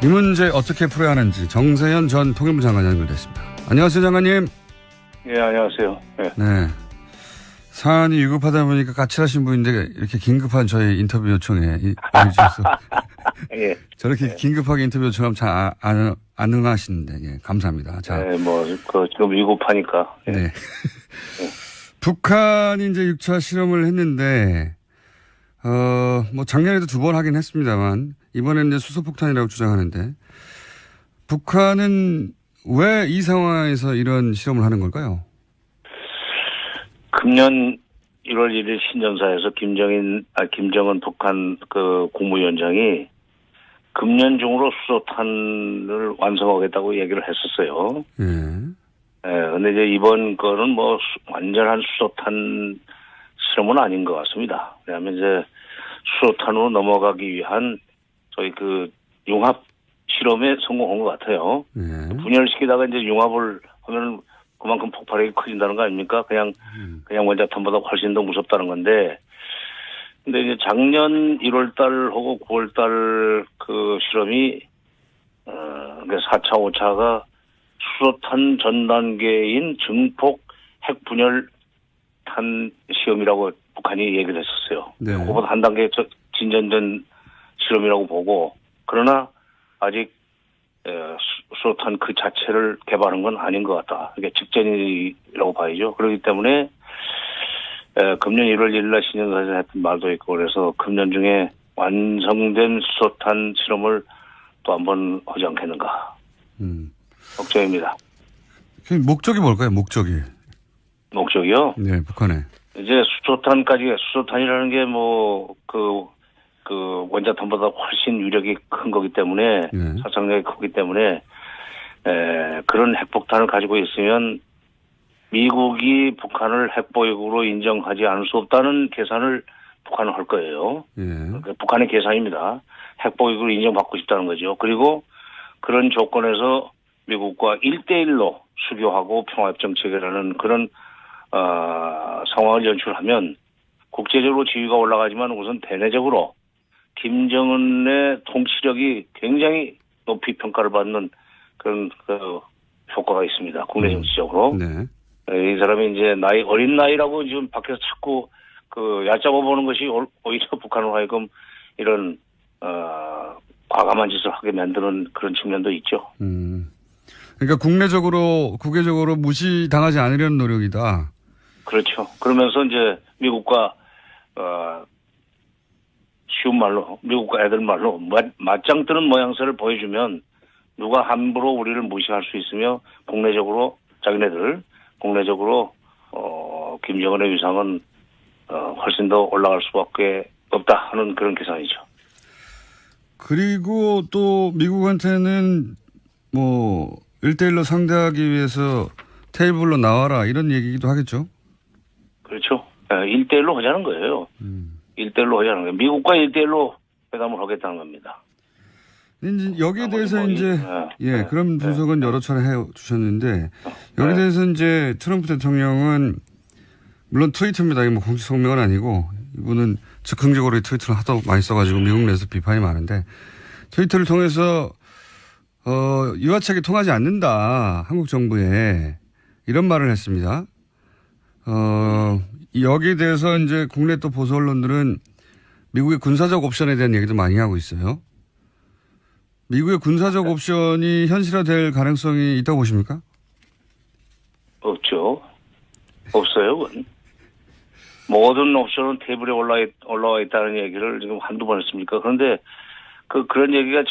이 문제 어떻게 풀어야 하는지 정세현 전 통일부 장관이 연결됐습니다. 안녕하세요, 장관님. 예, 안녕하세요. 예. 네. 사안이 위급하다 보니까 까칠하신 분인데 이렇게 긴급한 저희 인터뷰 요청에 응해주셔서 예. 저렇게 예. 긴급하게 인터뷰 요청하면 잘 안 응하시는데 예, 감사합니다. 자, 네, 지금 위급하니까. 예. 네. 북한이 이제 6차 실험을 했는데 작년에도 2번 하긴 했습니다만 이번에는 이제 수소폭탄이라고 주장하는데 북한은 왜 이 상황에서 이런 실험을 하는 걸까요? 금년 1월 1일 신년사에서 김정은 북한 국무위원장이 금년 중으로 수소탄을 완성하겠다고 얘기를 했었어요. 예. 예, 근데 이제 이번 거는 완전한 수소탄 실험은 아닌 것 같습니다. 왜냐하면 이제 수소탄으로 넘어가기 위한 저희 융합 실험에 성공한 것 같아요. 예. 분열시키다가 이제 융합을 하면 그만큼 폭발력이 커진다는 거 아닙니까? 그냥 원자탄보다 훨씬 더 무섭다는 건데, 근데 이제 작년 1월 달하고 9월 달 실험이, 4차, 5차가 수소탄 전 단계인 증폭 핵분열탄 시험이라고 북한이 얘기를 했었어요. 네. 그거보다 한 단계 진전된 실험이라고 보고, 그러나 아직 수소탄 그 자체를 개발한 건 아닌 것 같다. 이게 직전이라고 봐야죠. 그렇기 때문에 금년 1월 1일 날 신년사에서 했던 말도 있고 그래서 금년 중에 완성된 수소탄 실험을 또 한번 하지 않겠는가. 걱정입니다. 목적이 뭘까요? 목적이요? 네, 북한에. 이제 수소탄이라는 게 원자탄보다 훨씬 위력이 큰 거기 때문에,殺傷力이 크기 때문에, 그런 핵폭탄을 가지고 있으면 미국이 북한을 핵보유국으로 인정하지 않을 수 없다는 계산을 북한은 할 거예요. 그러니까 북한의 계산입니다. 핵보유국으로 인정받고 싶다는 거죠. 그리고 그런 조건에서 미국과 1대1로 수교하고 평화협정 체결하는 그런, 상황을 연출하면 국제적으로 지위가 올라가지만 우선 대내적으로 김정은의 통치력이 굉장히 높이 평가를 받는 그런 효과가 있습니다. 국내 정치적으로. 네. 이 사람이 이제 어린 나이라고 지금 밖에서 자꾸 얕잡아 보는 것이 오히려 북한으로 하여금 이런 과감한 짓을 하게 만드는 그런 측면도 있죠. 그러니까 국외적으로 무시당하지 않으려는 노력이다. 그렇죠. 그러면서 이제 미국과 쉬운 말로, 미국과 애들 말로 맞짱 뜨는 모양새를 보여주면 누가 함부로 우리를 무시할 수 있으며 국내적으로 김정은의 위상은 훨씬 더 올라갈 수밖에 없다 하는 그런 계산이죠. 그리고 또 미국한테는 1대1로 상대하기 위해서 테이블로 나와라 이런 얘기도 하겠죠? 그렇죠. 1대1로 하자는 거예요. 1대1로 하자는 거예요. 미국과 1대1로 회담을 하겠다는 겁니다. 여기에 대해서 그런 분석은 여러 차례 해 주셨는데, 여기에 대해서 이제 트럼프 대통령은, 물론 트위터입니다. 이게 공식 성명은 아니고, 이분은 즉흥적으로 트위터를 하도 많이 써가지고 미국 내에서 비판이 많은데, 트위터를 통해서, 유화책이 통하지 않는다. 한국 정부에. 이런 말을 했습니다. 여기에 대해서 이제 국내 또 보수 언론들은 미국의 군사적 옵션에 대한 얘기도 많이 하고 있어요. 미국의 군사적 옵션이 현실화될 가능성이 있다고 보십니까? 없죠. 없어요, 그건. 모든 옵션은 테이블에 올라와 있다는 얘기를 지금 한두 번 했습니까? 그런데 그런 얘기가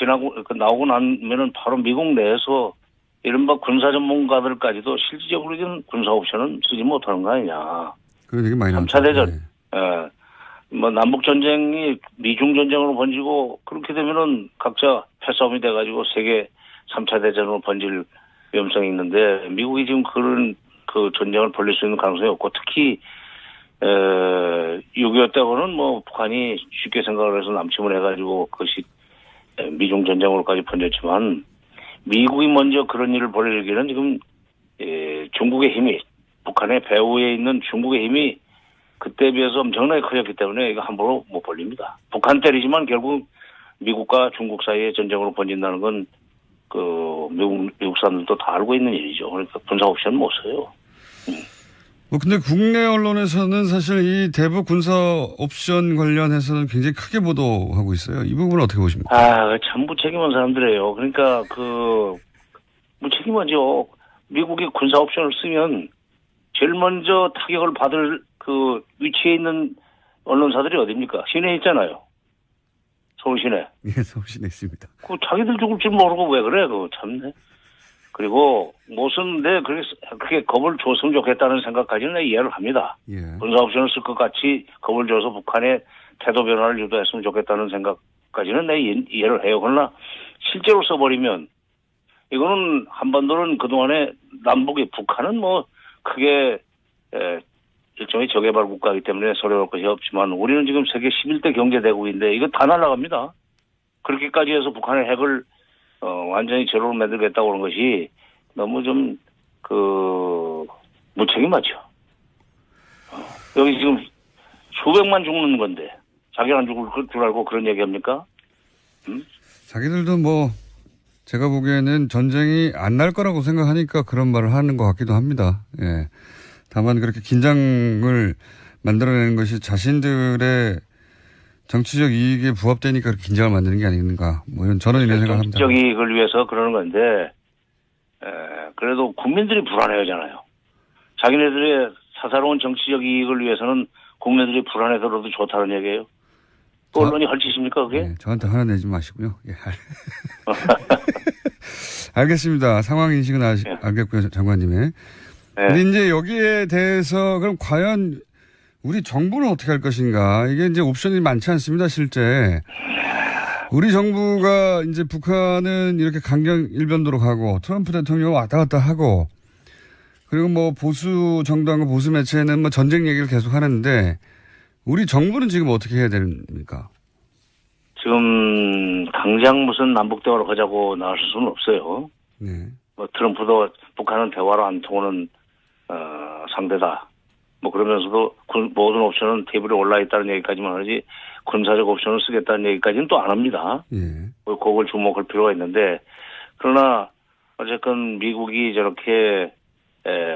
나오고 나면은 바로 미국 내에서 이른바 군사 전문가들까지도 실질적으로는 군사 옵션은 쓰지 못하는 거 아니냐. 그런 얘기 많이 나왔죠. 3차 대전. 남북 전쟁이 미중 전쟁으로 번지고 그렇게 되면은 각자 패싸움이 돼가지고 세계 3차 대전으로 번질 위험성이 있는데 미국이 지금 그런 전쟁을 벌릴 수 있는 가능성이 없고 특히 6.25 때고는 북한이 쉽게 생각을 해서 남침을 해가지고 그것이 미중 전쟁으로까지 번졌지만 미국이 먼저 그런 일을 벌이기는 지금 중국의 힘이 북한의 배후에 있는 중국의 힘이 그때에 비해서 엄청나게 커졌기 때문에 이거 함부로 못 벌립니다. 북한 때리지만 결국 미국과 중국 사이에 전쟁으로 번진다는 건 미국 사람들도 다 알고 있는 일이죠. 그러니까 군사 옵션 못 써요. 근데 국내 언론에서는 사실 이 대북 군사 옵션 관련해서는 굉장히 크게 보도하고 있어요. 이 부분은 어떻게 보십니까? 참 무책임한 사람들이에요. 그러니까 무책임하죠. 미국이 군사 옵션을 쓰면 제일 먼저 타격을 받을 위치에 있는 언론사들이 어딥니까? 시내에 있잖아요. 서울 시내. 예, 서울 시내에 있습니다. 자기들 죽을 줄 모르고 왜 그래? 참네. 그리고 무슨데 그렇게 겁을 줬으면 좋겠다는 생각까지는 내가 이해를 합니다. 예. 군사 옵션을 쓸 것 같이 겁을 줘서 북한의 태도 변화를 유도했으면 좋겠다는 생각까지는 내가 이해를 해요. 그러나 실제로 써버리면 이거는 한반도는 그동안에 북한은 크게 일종의 저개발 국가이기 때문에 서려할 것이 없지만 우리는 지금 세계 11대 경제대국인데 이거 다 날아갑니다. 그렇게까지 해서 북한의 핵을 완전히 제로로 만들겠다고 그런 것이 너무 좀 무책임하죠. 여기 지금 수백만 죽는 건데 자기 안 죽을 줄 알고 그런 얘기합니까? 자기들도 제가 보기에는 전쟁이 안 날 거라고 생각하니까 그런 말을 하는 것 같기도 합니다. 예. 다만 그렇게 긴장을 만들어내는 것이 자신들의 정치적 이익에 부합되니까 긴장을 만드는 게 아닌가. 저는 이런 생각을 합니다. 정치적 이익을 위해서 그러는 건데, 그래도 국민들이 불안해하잖아요. 자기네들의 사사로운 정치적 이익을 위해서는 국민들이 불안해더라도 좋다는 얘기예요. 또 언론이 헐짓입니까, 그게? 네, 저한테 화나 내지 마시고요. 예. 알겠습니다. 상황 인식은 알겠고요, 장관님의. 근데 이제 여기에 대해서 그럼 과연 우리 정부는 어떻게 할 것인가? 이게 이제 옵션이 많지 않습니다, 실제. 우리 정부가 이제 북한은 이렇게 강경 일변도로 가고 트럼프 대통령 왔다 갔다 하고 그리고 보수 정당과 보수 매체는 전쟁 얘기를 계속 하는데 우리 정부는 지금 어떻게 해야 됩니까? 지금 당장 무슨 남북 대화를 하자고 나설 수는 없어요. 네. 트럼프도 북한은 대화로 안 통하는 상대다. 그러면서도 모든 옵션은 테이블에 올라 있다는 얘기까지만 하지 군사적 옵션을 쓰겠다는 얘기까지는 또 안 합니다. 예. 그걸 주목할 필요가 있는데 그러나 어쨌건 미국이 저렇게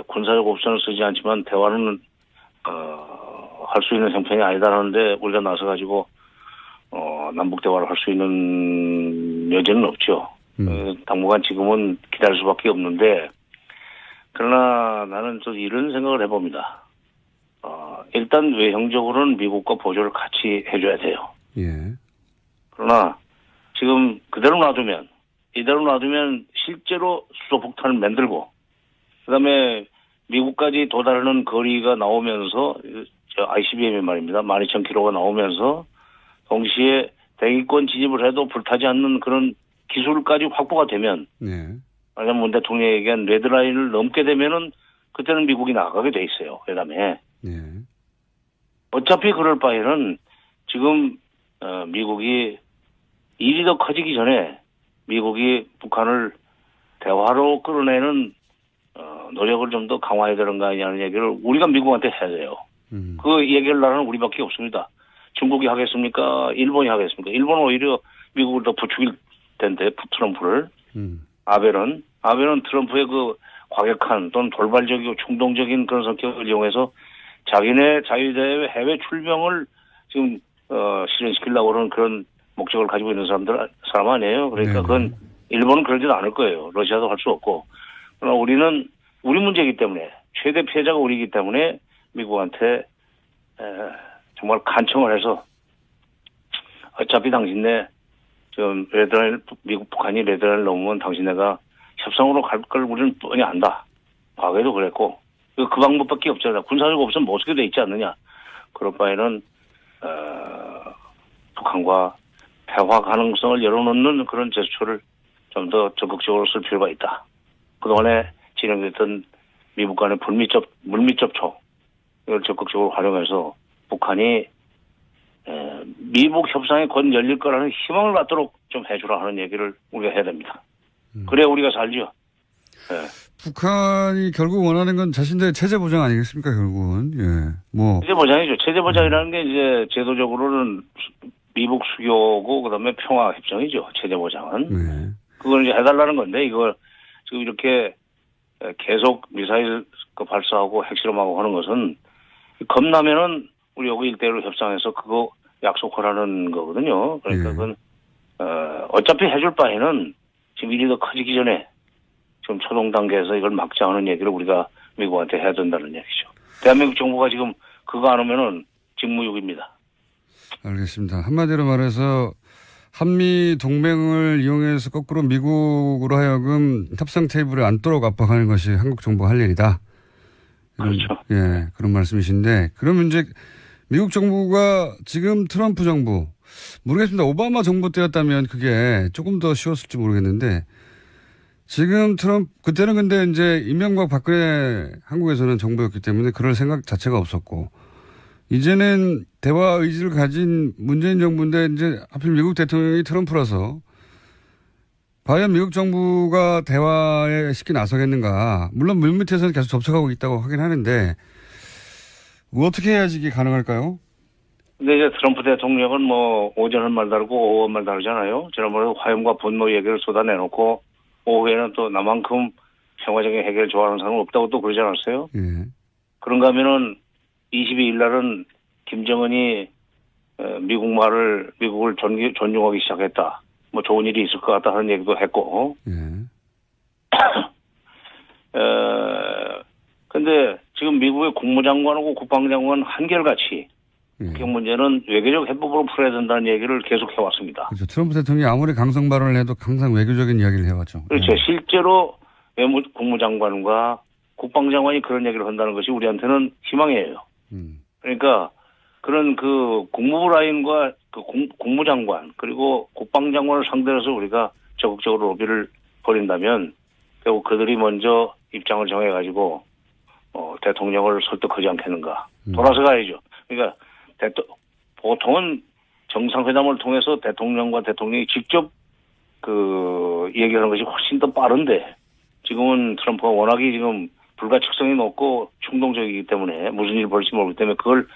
군사적 옵션을 쓰지 않지만 대화는 할 수 있는 형편이 아니다라는데 우리가 나서 가지고 남북 대화를 할 수 있는 여지는 없죠. 당분간 지금은 기다릴 수밖에 없는데 그러나 나는 또 이런 생각을 해봅니다. 일단 외형적으로는 미국과 보조를 같이 해줘야 돼요. 예. 그러나 지금 이대로 놔두면 실제로 수소폭탄을 만들고 그다음에 미국까지 도달하는 거리가 나오면서 ICBM이 말입니다. 12,000km가 나오면서 동시에 대기권 진입을 해도 불타지 않는 그런 기술까지 확보가 되면 네. 만약 문 대통령이 얘기한 레드라인을 넘게 되면은 그때는 미국이 나가게 돼 있어요. 그다음에 네. 어차피 그럴 바에는 지금 미국이 일이 더 커지기 전에 미국이 북한을 대화로 끌어내는 노력을 좀 더 강화해야 되는 거 아니냐는 얘기를 우리가 미국한테 해야 돼요. 그 얘기를 나라는 우리밖에 없습니다. 중국이 하겠습니까? 일본이 하겠습니까? 일본은 오히려 미국을 더 부추길 텐데 트럼프를. 아베는 트럼프의 과격한 또는 돌발적이고 충동적인 그런 성격을 이용해서 자기네 자유대회 해외 출병을 지금 실현시키려고 하는 그런 목적을 가지고 있는 사람 아니에요. 그러니까 그건 일본은 그러지도 않을 거예요. 러시아도 할 수 없고. 그러나 우리는 우리 문제이기 때문에 최대 피해자가 우리이기 때문에 미국한테 정말 간청을 해서 어차피 당신네 지금 미국 북한이 레드라인을 넘으면 당신네가 협상으로 갈 걸 우리는 뻔히 안다. 과거에도 그랬고 그 방법밖에 없잖아. 군사적 옵션 못 쓰게 돼 있지 않느냐. 그럴 바에는 북한과 대화 가능성을 열어놓는 그런 제스처를 좀 더 적극적으로 쓸 필요가 있다. 그동안에 진행됐던 미국 간의 물밑 접촉 이걸 적극적으로 활용해서 북한이 미국 협상에 곧 열릴 거라는 희망을 갖도록 좀 해주라 하는 얘기를 우리가 해야 됩니다. 그래야 우리가 살죠. 네. 북한이 결국 원하는 건 자신들의 체제 보장 아니겠습니까, 결국은. 예. 체제 보장이죠. 체제 보장이라는 게 이제 제도적으로는 미북 수교고 그다음에 평화 협정이죠. 체제 보장은. 네. 그걸 이제 해달라는 건데 이걸 지금 이렇게 계속 미사일 발사하고 핵실험하고 하는 것은 겁나면은 우리 여기 일대일로 협상해서 그거 약속하라는 거거든요. 그러니까 그건 어차피 해줄 바에는 지금 일이 더 커지기 전에 지금 초동 단계에서 이걸 막자 하는 얘기를 우리가 미국한테 해야 된다는 얘기죠. 대한민국 정부가 지금 그거 안 하면은 직무유기입니다. 알겠습니다. 한마디로 말해서 한미 동맹을 이용해서 거꾸로 미국으로 하여금 협상 테이블에 앉도록 압박하는 것이 한국 정부가 할 일이다. 그렇죠. 예, 그런 말씀이신데 그러면 이제 미국 정부가 지금 트럼프 정부 모르겠습니다. 오바마 정부 때였다면 그게 조금 더 쉬웠을지 모르겠는데 지금 그때는 근데 이제 이명박 박근혜 한국에서는 정부였기 때문에 그럴 생각 자체가 없었고 이제는 대화 의지를 가진 문재인 정부인데 이제 하필 미국 대통령이 트럼프라서 과연 미국 정부가 대화에 쉽게 나서겠는가. 물론 물밑에서는 계속 접촉하고 있다고 하긴 하는데 어떻게 해야지 이게 가능할까요? 근데 이제 트럼프 대통령은 뭐 오전 한 말 다르고 오후 한 말 다르잖아요. 지난번에 화염과 분노 얘기를 쏟아내놓고 오후에는 또 나만큼 평화적인 해결을 좋아하는 사람은 없다고 또 그러지 않았어요? 예. 그런가 하면은 22일 날은 김정은이 미국을 존중하기 시작했다. 뭐 좋은 일이 있을 것 같다 하는 얘기도 했고. 예. 근데 지금 미국의 국무장관하고 국방장관 한결같이 북핵 문제는 외교적 해법으로 풀어야 된다는 얘기를 계속 해왔습니다. 그렇죠. 트럼프 대통령이 아무리 강성 발언을 해도 항상 외교적인 이야기를 해왔죠. 그렇죠. 네. 실제로 국무장관과 국방장관이 그런 얘기를 한다는 것이 우리한테는 희망이에요. 그러니까 그런 그 국무부 라인과 그 국무장관 그리고 국방장관을 상대로 해서 우리가 적극적으로 로비를 벌인다면 결국 그들이 먼저 입장을 정해가지고 대통령을 설득하지 않겠는가. 돌아서 가야죠. 그러니까 보통은 정상회담을 통해서 대통령과 대통령이 직접 그 얘기하는 것이 훨씬 더 빠른데 지금은 트럼프가 워낙에 지금 불가측성이 높고 충동적이기 때문에 무슨 일이 벌일지 모르기 때문에 그걸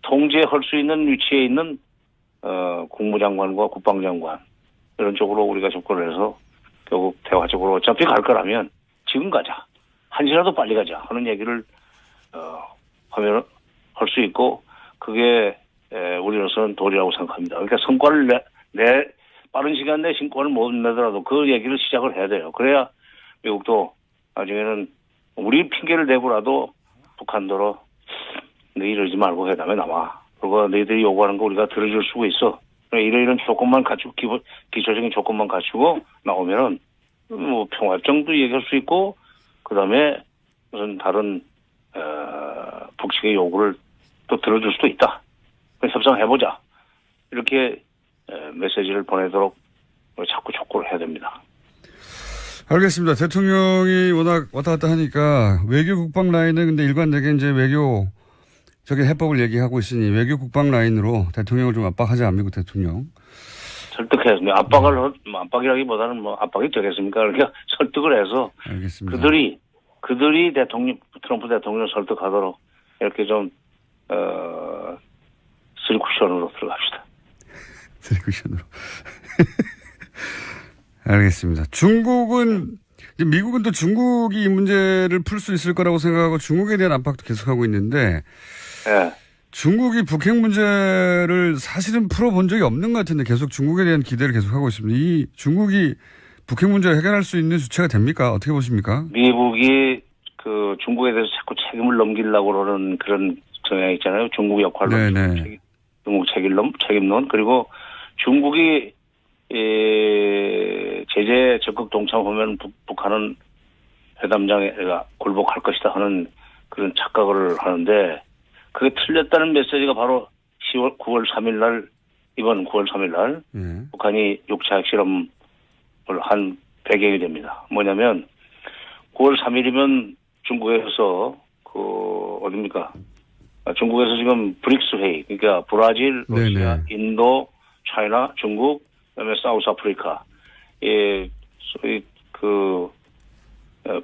통제할 수 있는 위치에 있는 국무장관과 국방장관 이런 쪽으로 우리가 접근을 해서 결국 대화적으로 어차피 갈 거라면 지금 가자. 한시라도 빨리 가자 하는 얘기를 하면 할 수 있고 그게 우리로서는 도리라고 생각합니다. 그러니까 성과를 빠른 시간 내에 성과를 못 내더라도 그 얘기를 시작을 해야 돼요. 그래야 미국도 나중에는 우리 핑계를 대고라도 북한도로 너희 이러지 말고 회담에 나와. 그리고 너희들이 요구하는 거 우리가 들어줄 수가 있어. 이런 조건만 갖추고 기초적인 조건만 갖추고 나오면은 뭐 평화협정도 얘기할 수 있고 그다음에 무슨 다른 북측의 요구를 또 들어줄 수도 있다. 협상해보자. 이렇게 메시지를 보내도록 자꾸 촉구를 해야 됩니다. 알겠습니다. 대통령이 워낙 왔다 갔다 하니까 외교 국방 라인은 근데 일관되게 이제 외교적인 해법을 얘기하고 있으니 외교 국방 라인으로 대통령을 좀 압박하자, 미국 대통령. 설득했습니다. 압박이라기보다는 뭐 압박이 되겠습니까? 그러니까 설득을 해서 알겠습니다. 그들이 트럼프 대통령을 설득하도록 이렇게 좀, 쓰리쿠션으로 들어갑시다. 쓰리쿠션으로. 알겠습니다. 미국은 또 중국이 이 문제를 풀 수 있을 거라고 생각하고 중국에 대한 압박도 계속하고 있는데, 네. 중국이 북핵 문제를 사실은 풀어본 적이 없는 것 같은데 계속 중국에 대한 기대를 계속하고 있습니다. 이 중국이 북핵 문제를 해결할 수 있는 주체가 됩니까? 어떻게 보십니까? 미국이 그 중국에 대해서 자꾸 책임을 넘기려고 그러는 그런 성향이 있잖아요. 중국 역할로. 중국 책임론. 그리고 중국이 제재 적극 동참하면 북한은 회담장에 굴복할 것이다 하는 그런 착각을 하는데 그게 틀렸다는 메시지가 바로 9월 3일 날 이번 9월 3일 날 북한이 6차 핵실험을 한 배경이 됩니다. 뭐냐면 9월 3일이면 중국에서 어딥니까? 중국에서 지금 브릭스 회의, 그러니까 브라질, 러시아, 네네. 인도, 차이나, 중국, 그다음에 사우스 아프리카, 소위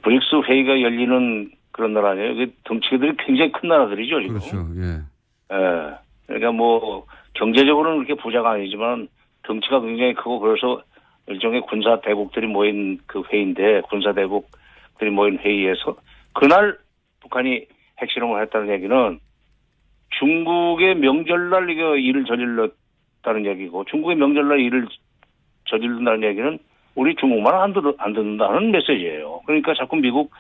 브릭스 회의가 열리는 그런 나라 아니에요? 덩치들이 굉장히 큰 나라들이죠, 지금. 그렇죠, 예. 예. 그러니까 뭐, 경제적으로는 그렇게 부자가 아니지만 덩치가 굉장히 크고 그래서 일종의 군사 대국들이 모인 그 회의인데 군사 대국들이 모인 회의에서 그날 북한이 핵실험을 했다는 얘기는 중국의 명절날 이거 일을 저질렀다는 얘기고 중국의 명절날 일을 저지른다는 얘기는 우리 중국만 안 듣는다는 메시지예요. 그러니까 자꾸 미국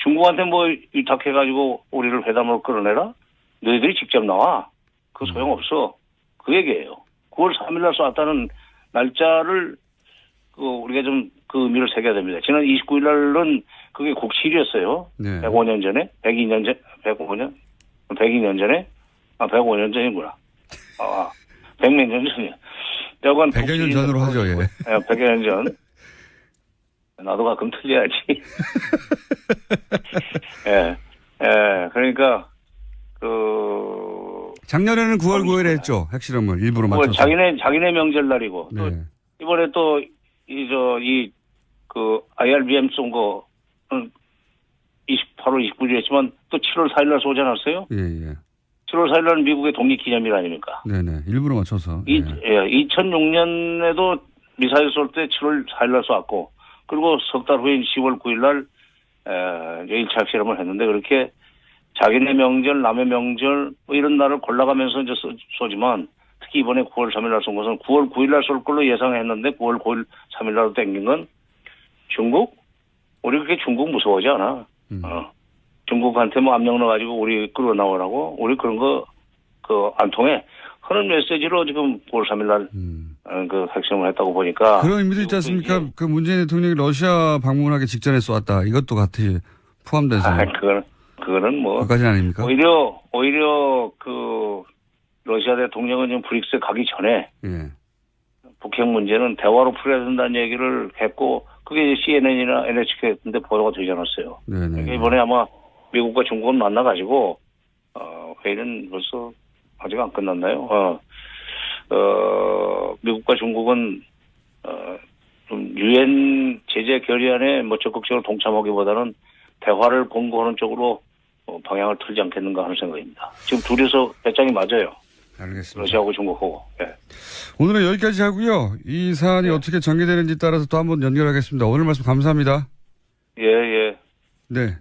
중국한테 뭐 위탁해가지고 우리를 회담으로 끌어내라? 너희들이 직접 나와. 그거 소용없어. 그 얘기예요. 9월 3일날 쏘았다는 날짜를 우리가 좀 그 의미를 새겨야 됩니다. 지난 29일날은 그게 국칠이었어요. 네. 105년 전에? 102년 전? 105년? 102년 전에? 105년 전이구나. 100몇 년 전이야. 100여 년 전으로 하죠, 예. 100여 년 전. 나도 가끔 틀려야지. 예. 그러니까, 작년에는 9월 9일에 했죠. 핵실험을 일부러 맞춰서. 자기네 명절날이고. 네. 또 이번에 또, IRBM 쏜 거, 8월 29일에 했지만 또 7월 4일날 쏘지 않았어요? 예, 예. 7월 4일날은 미국의 독립기념일 아닙니까? 네네. 일부러 맞춰서. 2006년에도 미사일 쏠 때 7월 4일날 쏘았고, 그리고 석 달 후인 10월 9일날, 1차 핵실험을 했는데, 그렇게 자기네 명절, 남의 명절, 뭐 이런 날을 골라가면서 이제 쏘지만, 특히 이번에 9월 3일날 쏜 것은 9월 9일날 쏠 걸로 예상했는데, 9월 9일, 3일날로 땡긴 건 중국? 우리 그렇게 중국 무서워하지 않아. 중국한테 뭐 압력 넣어가지고 우리 끌어 나오라고, 우리 그런 거, 안 통해. 하는 메시지로 지금 9월 3일날, 그 핵실험을 했다고 보니까. 그런 의미도 있지 않습니까? 그 문재인 대통령이 러시아 방문하기 직전에 쏘았다. 이것도 같이 포함돼서. 그거는 뭐. 그까지는 아닙니까? 오히려 러시아 대통령은 지금 브릭스 가기 전에. 예. 북핵 문제는 대화로 풀어야 된다는 얘기를 했고, 그게 CNN이나 NHK 같은데 보도가 되지 않았어요. 네네. 그러니까 이번에 아마 미국과 중국은 만나가지고, 회의는 벌써 아직 안 끝났나요? 미국과 중국은, 좀 유엔 제재 결의안에 뭐 적극적으로 동참하기보다는 대화를 권고하는 쪽으로 방향을 틀지 않겠는가 하는 생각입니다. 지금 둘이서 배짱이 맞아요. 알겠습니다. 러시아하고 중국하고. 예. 오늘은 여기까지 하고요. 이 사안이 어떻게 전개되는지 따라서 또 한번 연결하겠습니다. 오늘 말씀 감사합니다. 예. 네.